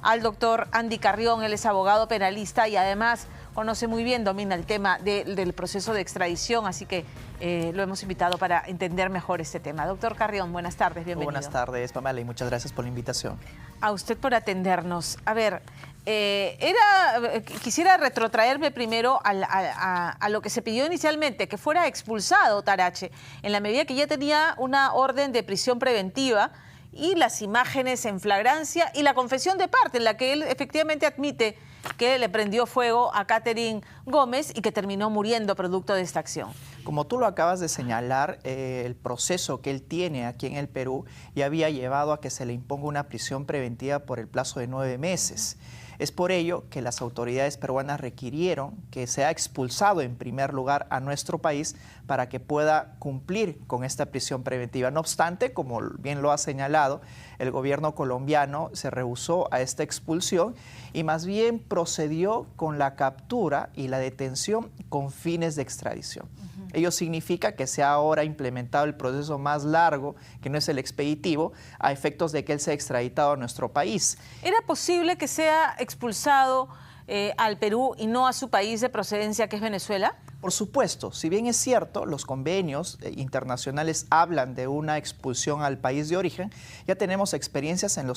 al doctor Andy Carrión. Él es abogado penalista y además conoce muy bien, domina el tema del proceso de extradición, así que lo hemos invitado para entender mejor este tema. Doctor Carrión, buenas tardes, bienvenido. Buenas tardes, Pamela, y muchas gracias por la invitación. A usted por atendernos. A ver, quisiera retrotraerme primero a lo que se pidió inicialmente, que fuera expulsado Tarache, en la medida que ya tenía una orden de prisión preventiva y las imágenes en flagrancia y la confesión de parte en la que él efectivamente admite que le prendió fuego a Catherine Gómez y que terminó muriendo producto de esta acción. Como tú lo acabas de señalar, el proceso que él tiene aquí en el Perú ya había llevado a que se le imponga una prisión preventiva por el plazo de 9 meses. Es por ello que las autoridades peruanas requirieron que sea expulsado en primer lugar a nuestro país para que pueda cumplir con esta prisión preventiva. No obstante, como bien lo ha señalado, el gobierno colombiano se rehusó a esta expulsión y más bien procedió con la captura y la detención con fines de extradición. Ello significa que se ha ahora implementado el proceso más largo, que no es el expeditivo, a efectos de que él sea extraditado a nuestro país. ¿Era posible que sea expulsado al Perú y no a su país de procedencia, que es Venezuela? Por supuesto, si bien es cierto, los convenios internacionales hablan de una expulsión al país de origen, ya tenemos experiencias en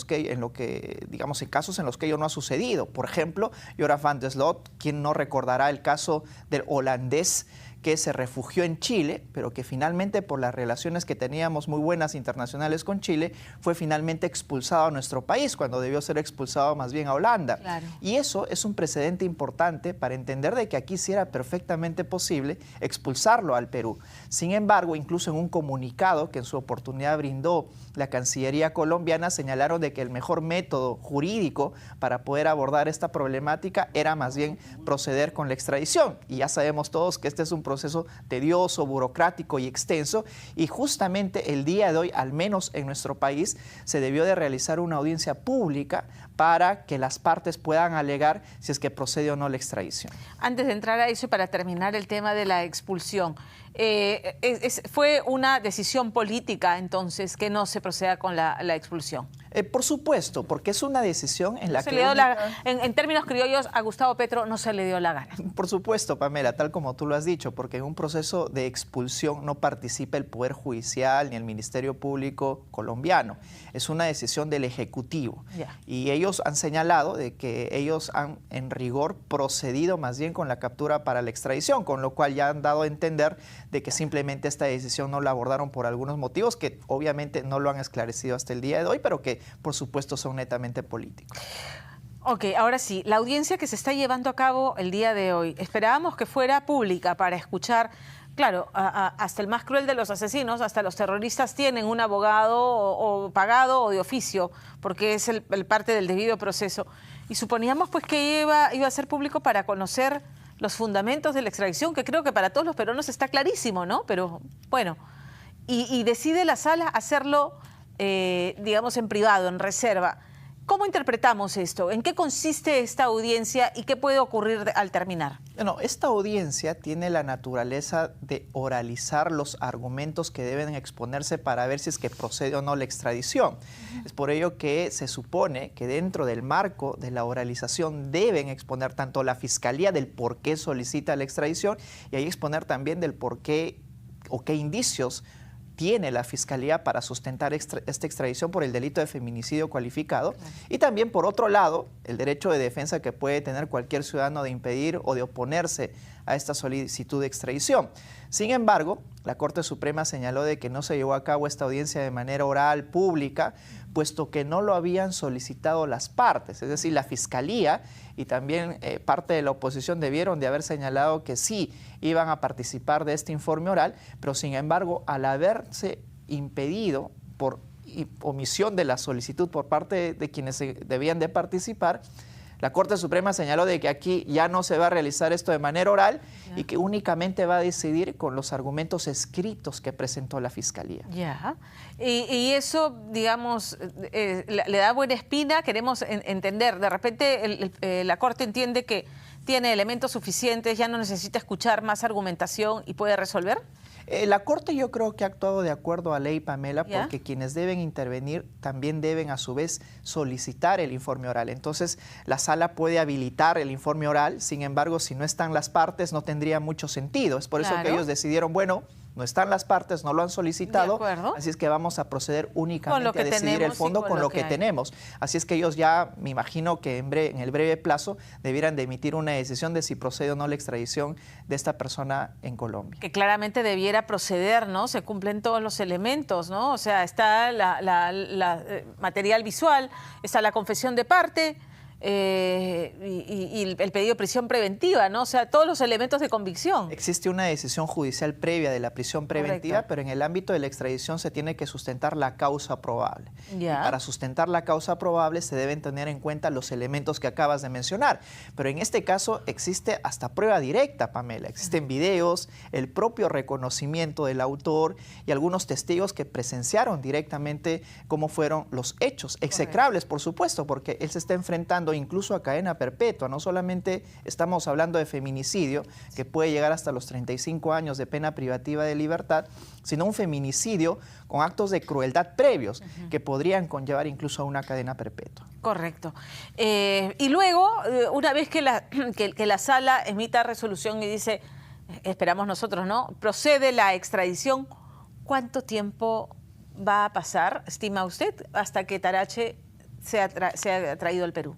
casos en los que ello no ha sucedido. Por ejemplo, Joran van der Sloot, quien no recordará el caso del holandés que se refugió en Chile, pero que finalmente por las relaciones que teníamos muy buenas internacionales con Chile, fue finalmente expulsado a nuestro país, cuando debió ser expulsado más bien a Holanda. Claro. Y eso es un precedente importante para entender de que aquí sí era perfectamente posible expulsarlo al Perú. Sin embargo, incluso en un comunicado que en su oportunidad brindó la Cancillería colombiana, señalaron de que el mejor método jurídico para poder abordar esta problemática era más bien proceder con la extradición. Y ya sabemos todos que este es un proceso tedioso, burocrático y extenso, y justamente el día de hoy, al menos en nuestro país, se debió de realizar una audiencia pública para que las partes puedan alegar si es que procede o no la extradición. Antes de entrar a eso y para terminar el tema de la expulsión, ¿fue una decisión política entonces que no se proceda con la expulsión? Por supuesto, porque es una decisión en la que... En términos criollos, a Gustavo Petro no se le dio la gana. Por supuesto, Pamela, tal como tú lo has dicho, porque en un proceso de expulsión no participa el Poder Judicial ni el Ministerio Público colombiano. Es una decisión del Ejecutivo. Ya. Y ellos han señalado de que ellos han, en rigor, procedido más bien con la captura para la extradición, con lo cual ya han dado a entender de que simplemente esta decisión no la abordaron por algunos motivos que obviamente no lo han esclarecido hasta el día de hoy, pero que por supuesto son netamente políticos. Ok, ahora sí, la audiencia que se está llevando a cabo el día de hoy, esperábamos que fuera pública para escuchar, claro, hasta el más cruel de los asesinos, hasta los terroristas tienen un abogado o pagado o de oficio, porque es el parte del debido proceso. Y suponíamos pues que iba a ser público para conocer los fundamentos de la extradición, que creo que para todos los peruanos está clarísimo, ¿no? Pero bueno, y decide la sala hacerlo, digamos, en privado, en reserva. ¿Cómo interpretamos esto? ¿En qué consiste esta audiencia y qué puede ocurrir al terminar? Bueno, esta audiencia tiene la naturaleza de oralizar los argumentos que deben exponerse para ver si es que procede o no la extradición. Es por ello que se supone que dentro del marco de la oralización deben exponer tanto la Fiscalía del por qué solicita la extradición y ahí exponer también del por qué o qué indicios tiene la Fiscalía para sustentar esta extradición por el delito de feminicidio cualificado. Claro. Y también, por otro lado, el derecho de defensa que puede tener cualquier ciudadano de impedir o de oponerse a esta solicitud de extradición. Sin embargo, la Corte Suprema señaló de que no se llevó a cabo esta audiencia de manera oral, pública, puesto que no lo habían solicitado las partes, es decir, la Fiscalía y también parte de la oposición debieron de haber señalado que sí iban a participar de este informe oral, pero sin embargo, al haberse impedido por omisión de la solicitud por parte de quienes debían de participar, la Corte Suprema señaló de que aquí ya no se va a realizar esto de manera oral y que únicamente va a decidir con los argumentos escritos que presentó la Fiscalía. Ya. Y eso, digamos, le da buena espina, queremos entender. De repente la Corte entiende que tiene elementos suficientes, ya no necesita escuchar más argumentación y puede resolver. La Corte yo creo que ha actuado de acuerdo a ley, Pamela, ¿Ya? porque quienes deben intervenir también deben a su vez solicitar el informe oral. Entonces, la sala puede habilitar el informe oral, sin embargo, si no están las partes no tendría mucho sentido. Es por eso que Claro. ellos decidieron, bueno, no están las partes, no lo han solicitado, acuerdo. así es que vamos a proceder únicamente que a decidir el tenemos y fondo con con lo lo que que hay. tenemos. Así es que ellos ya, me imagino que en el breve plazo debieran de emitir una decisión de si procede o no la extradición de esta persona en Colombia. Que claramente debiera proceder, ¿no? Se cumplen todos los elementos, ¿no? O sea, está material visual, está la confesión de parte y el pedido de prisión preventiva, ¿no? O sea, todos los elementos de convicción. Existe una decisión judicial previa de la prisión preventiva, Correcto. pero en el ámbito de la extradición se tiene que sustentar la causa probable. Ya. Y para sustentar la causa probable se deben tener en cuenta los elementos que acabas de mencionar. Pero en este caso existe hasta prueba directa, Pamela. Existen videos, el propio reconocimiento del autor y algunos testigos que presenciaron directamente cómo fueron los hechos. Execrables, por supuesto, porque él se está enfrentando incluso a cadena perpetua. No solamente estamos hablando de feminicidio, que puede llegar hasta los 35 años de pena privativa de libertad, sino un feminicidio con actos de crueldad previos que podrían conllevar incluso a una cadena perpetua. Correcto. Y luego, una vez que la sala emita resolución y dice, esperamos nosotros, ¿no? Procede la extradición, ¿cuánto tiempo va a pasar, estima usted, hasta que Tarache sea traído al Perú?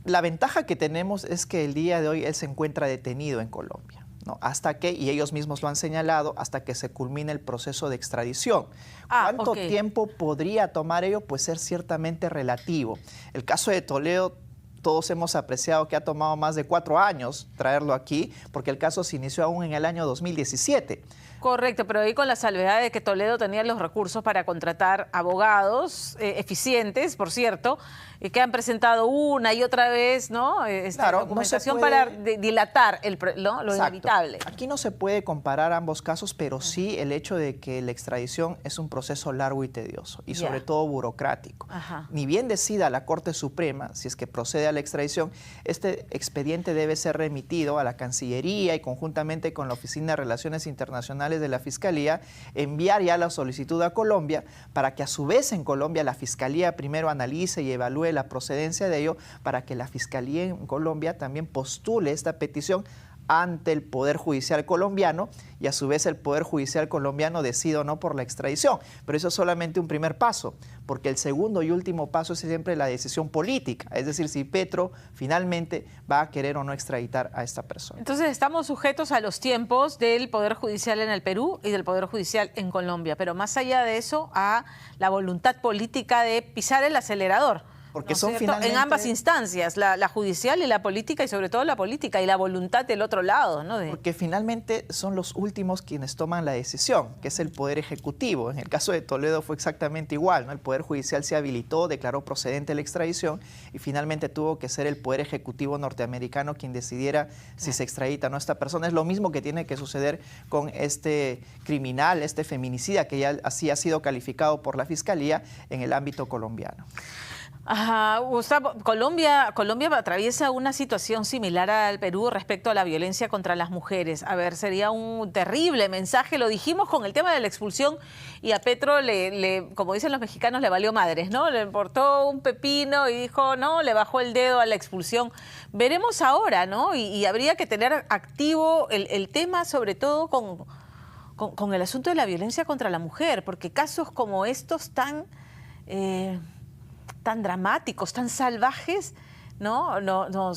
La ventaja que tenemos es que el día de hoy él se encuentra detenido en Colombia, ¿no? Hasta que, y ellos mismos lo han señalado, hasta que se culmine el proceso de extradición. ¿Cuánto tiempo podría tomar ello? Pues ser ciertamente relativo. El caso de Toledo, todos hemos apreciado que ha tomado más de 4 años traerlo aquí, porque el caso se inició aún en el año 2017. Correcto, pero ahí con la salvedad de que Toledo tenía los recursos para contratar abogados eficientes, por cierto, que han presentado una y otra vez, ¿no? Claro, documentación no se puede... para dilatar lo inevitable. Aquí no se puede comparar ambos casos, pero sí el hecho de que la extradición es un proceso largo y tedioso y sobre todo burocrático. Ajá. Ni bien decida la Corte Suprema, si es que procede a la extradición, este expediente debe ser remitido a la Cancillería y conjuntamente con la Oficina de Relaciones Internacionales de la Fiscalía, enviar ya la solicitud a Colombia para que a su vez en Colombia la Fiscalía primero analice y evalúe la procedencia de ello, para que la Fiscalía en Colombia también postule esta petición ante el Poder Judicial colombiano y a su vez el Poder Judicial colombiano decida o no por la extradición. Pero eso es solamente un primer paso, porque el segundo y último paso es siempre la decisión política, es decir, si Petro finalmente va a querer o no extraditar a esta persona. Entonces estamos sujetos a los tiempos del Poder Judicial en el Perú y del Poder Judicial en Colombia, pero más allá de eso, a la voluntad política de pisar el acelerador. Porque ¿no son cierto? finalmente... En ambas instancias, la judicial y la política, y sobre todo la política y la voluntad del otro lado, ¿no? Porque finalmente son los últimos quienes toman la decisión, que es el Poder Ejecutivo. En el caso de Toledo fue exactamente igual, ¿no? El Poder Judicial se habilitó, declaró procedente la extradición y finalmente tuvo que ser el Poder Ejecutivo norteamericano quien decidiera si se extradita o no a esta persona. Es lo mismo que tiene que suceder con este criminal, este feminicida, que ya así ha sido calificado por la Fiscalía en el ámbito colombiano. Ajá, Gustavo, Colombia atraviesa una situación similar al Perú respecto a la violencia contra las mujeres. A ver, sería un terrible mensaje, lo dijimos con el tema de la expulsión y a Petro, como dicen los mexicanos, le valió madres, ¿no? Le importó un pepino y dijo, no, le bajó el dedo a la expulsión. Veremos ahora, ¿no? Y habría que tener activo el tema, sobre todo con el asunto de la violencia contra la mujer, porque casos como estos tan dramáticos, tan salvajes, ¿no? O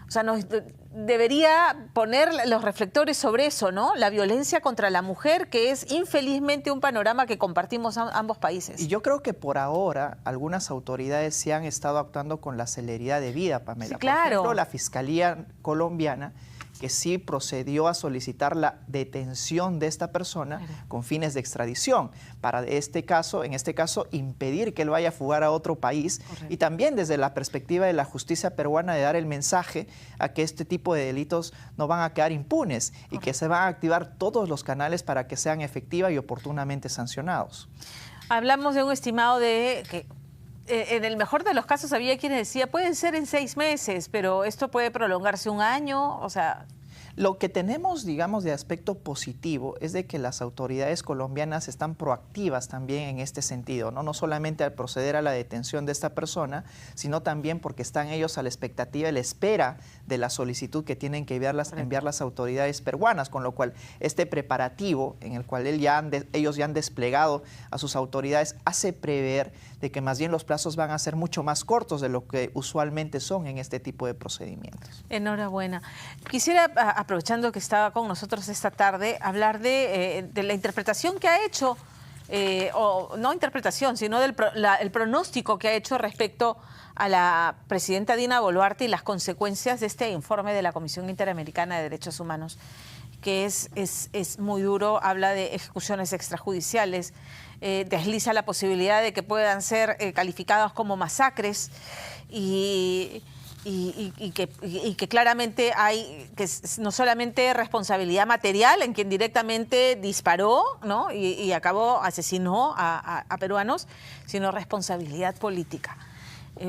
sea, nos debería poner los reflectores sobre eso, ¿no? La violencia contra la mujer, que es infelizmente un panorama que compartimos ambos países. Y yo creo que por ahora algunas autoridades sí han estado actuando con la celeridad debida, Pamela. Sí, claro. Por ejemplo, la Fiscalía colombiana, que sí procedió a solicitar la detención de esta persona con fines de extradición, para en este caso, impedir que él vaya a fugar a otro país. Correcto. Y también desde la perspectiva de la justicia peruana de dar el mensaje a que este tipo de delitos no van a quedar impunes. Correcto. Y que se van a activar todos los canales para que sean efectivas y oportunamente sancionados. Hablamos de un estimado de que en el mejor de los casos había quienes decían, pueden ser en 6 meses, pero esto puede prolongarse 1 año, o sea... Lo que tenemos, digamos, de aspecto positivo es de que las autoridades colombianas están proactivas también en este sentido, ¿no? No solamente al proceder a la detención de esta persona, sino también porque están ellos a la expectativa y la espera de la solicitud que tienen que enviar las autoridades peruanas, con lo cual este preparativo en el cual ellos ya han desplegado a sus autoridades hace prever de que más bien los plazos van a ser mucho más cortos de lo que usualmente son en este tipo de procedimientos. Enhorabuena. Quisiera, aprovechando que estaba con nosotros esta tarde, hablar de la interpretación que ha hecho, o no interpretación, sino el pronóstico que ha hecho respecto a la presidenta Dina Boluarte y las consecuencias de este informe de la Comisión Interamericana de Derechos Humanos, que es muy duro, habla de ejecuciones extrajudiciales, desliza la posibilidad de que puedan ser calificadas como masacres y que claramente hay que no solamente responsabilidad material en quien directamente disparó, ¿no? y asesinó a peruanos, sino responsabilidad política.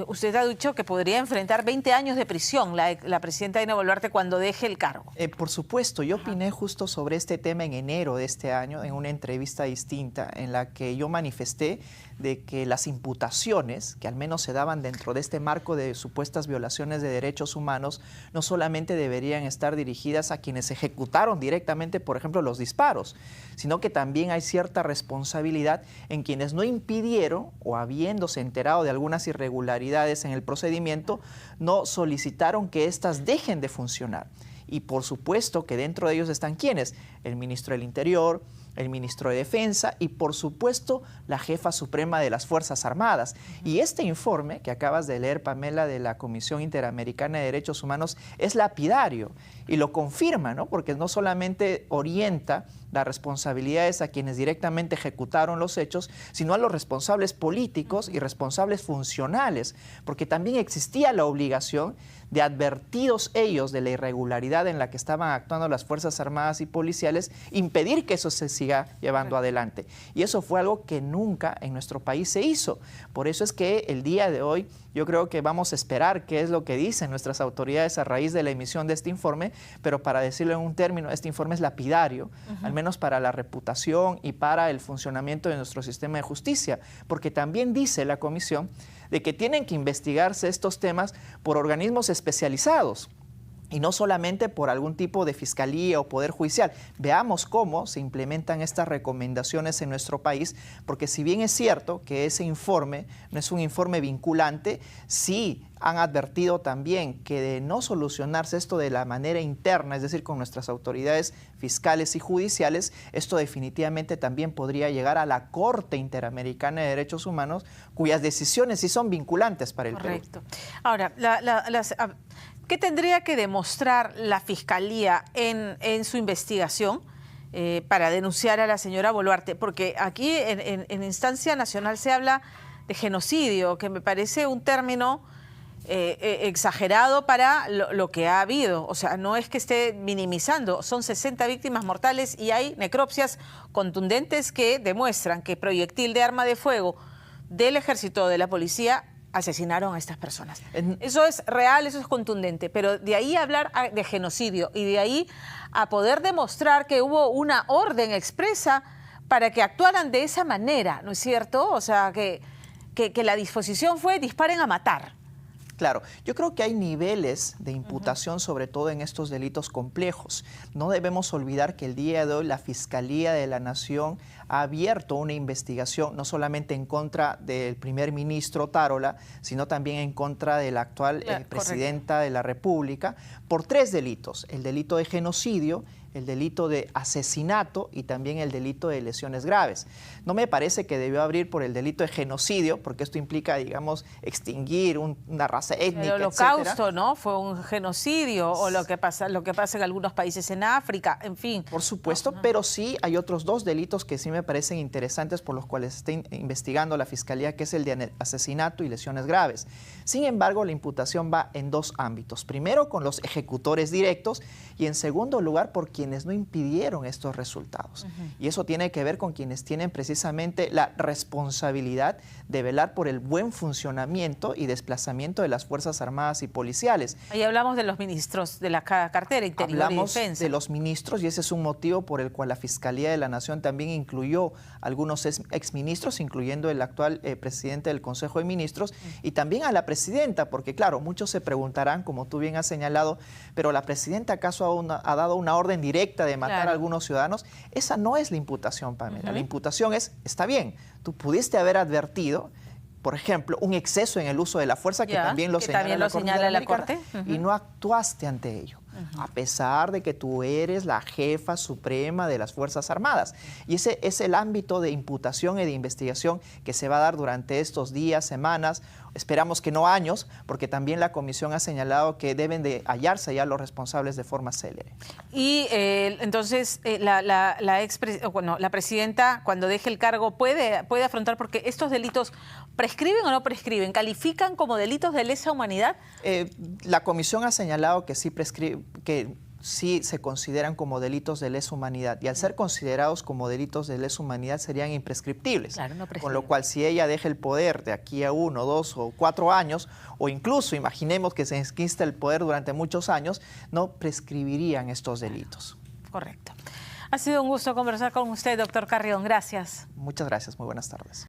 Usted ha dicho que podría enfrentar 20 años de prisión la presidenta Dina Boluarte cuando deje el cargo. Por supuesto, yo opiné justo sobre este tema en enero de este año en una entrevista distinta en la que yo manifesté de que las imputaciones que al menos se daban dentro de este marco de supuestas violaciones de derechos humanos no solamente deberían estar dirigidas a quienes ejecutaron directamente, por ejemplo, los disparos, sino que también hay cierta responsabilidad en quienes no impidieron o habiéndose enterado de algunas irregularidades en el procedimiento, no solicitaron que éstas dejen de funcionar. Y por supuesto que dentro de ellos están ¿quiénes? El ministro del Interior, el ministro de Defensa y por supuesto la jefa suprema de las Fuerzas Armadas. Y este informe que acabas de leer, Pamela, de la Comisión Interamericana de Derechos Humanos es lapidario y lo confirma, ¿no? Porque no solamente orienta las responsabilidades a quienes directamente ejecutaron los hechos, sino a los responsables políticos y responsables funcionales, porque también existía la obligación de advertidos ellos de la irregularidad en la que estaban actuando las Fuerzas Armadas y policiales, impedir que eso se siga llevando adelante. Y eso fue algo que nunca en nuestro país se hizo. Por eso es que el día de hoy yo creo que vamos a esperar qué es lo que dicen nuestras autoridades a raíz de la emisión de este informe, pero para decirlo en un término, este informe es lapidario, al menos para la reputación y para el funcionamiento de nuestro sistema de justicia, porque también dice la Comisión de que tienen que investigarse estos temas por organismos especializados y no solamente por algún tipo de fiscalía o poder judicial. Veamos cómo se implementan estas recomendaciones en nuestro país, porque si bien es cierto que ese informe no es un informe vinculante, sí han advertido también que de no solucionarse esto de la manera interna, es decir, con nuestras autoridades fiscales y judiciales, esto definitivamente también podría llegar a la Corte Interamericana de Derechos Humanos, cuyas decisiones sí son vinculantes para el Perú. Correcto. Ahora, ¿qué tendría que demostrar la Fiscalía en su investigación para denunciar a la señora Boluarte? Porque aquí en instancia nacional se habla de genocidio, que me parece un término exagerado para lo que ha habido. O sea, no es que esté minimizando, son 60 víctimas mortales y hay necropsias contundentes que demuestran que proyectil de arma de fuego del ejército o de la policía asesinaron a estas personas. Eso es real, eso es contundente, pero de ahí a hablar de genocidio y de ahí a poder demostrar que hubo una orden expresa para que actuaran de esa manera, ¿no es cierto? O sea, que la disposición fue disparen a matar. Claro, yo creo que hay niveles de imputación, sobre todo en estos delitos complejos. No debemos olvidar que el día de hoy la Fiscalía de la Nación ha abierto una investigación no solamente en contra del primer ministro Tarola, sino también en contra de la actual presidenta de la República por 3 delitos: el delito de genocidio, el delito de asesinato y también el delito de lesiones graves. No me parece que debió abrir por el delito de genocidio, porque esto implica, digamos, extinguir una raza étnica, el holocausto, ¿no? Fue un genocidio, o lo que pasa en algunos países en África, en fin. Por supuesto, pero sí hay otros 2 delitos que sí me parecen interesantes por los cuales está investigando la Fiscalía, que es el de asesinato y lesiones graves. Sin embargo, la imputación va en 2 ámbitos. Primero, con los ejecutores directos y en segundo lugar, por quienes no impidieron estos resultados. Y eso tiene que ver con quienes tienen precisamente la responsabilidad de velar por el buen funcionamiento y desplazamiento de las Fuerzas Armadas y policiales. Ahí hablamos de los ministros de la cartera Interior Hablamos y Defensa. de los ministros, y ese es un motivo por el cual la Fiscalía de la Nación también incluyó algunos exministros, incluyendo el actual presidente del Consejo de Ministros, y también a la presidenta, porque claro, muchos se preguntarán, como tú bien has señalado, pero la presidenta acaso ha dado una orden directa de matar a algunos ciudadanos. Esa no es la imputación, Pamela. La imputación es, está bien, tú pudiste haber advertido, por ejemplo, un exceso en el uso de la fuerza, que también lo señala la Corte, y no actuaste ante ello, a pesar de que tú eres la jefa suprema de las Fuerzas Armadas. Y ese es el ámbito de imputación y de investigación que se va a dar durante estos días, semanas, esperamos que no años, porque también la comisión ha señalado que deben de hallarse ya los responsables de forma célere. Y entonces la presidenta, cuando deje el cargo, puede afrontar, porque estos delitos prescriben o no prescriben, ¿califican como delitos de lesa humanidad? La comisión ha señalado que sí prescribe, que sí se consideran como delitos de lesa humanidad, y al ser considerados como delitos de lesa humanidad serían imprescriptibles. Claro, no prescriben. Con lo cual, si ella deja el poder de aquí a 1, 2 o 4 años, o incluso imaginemos que se enquista el poder durante muchos años, no prescribirían estos delitos. Correcto. Ha sido un gusto conversar con usted, doctor Carrión. Gracias. Muchas gracias. Muy buenas tardes.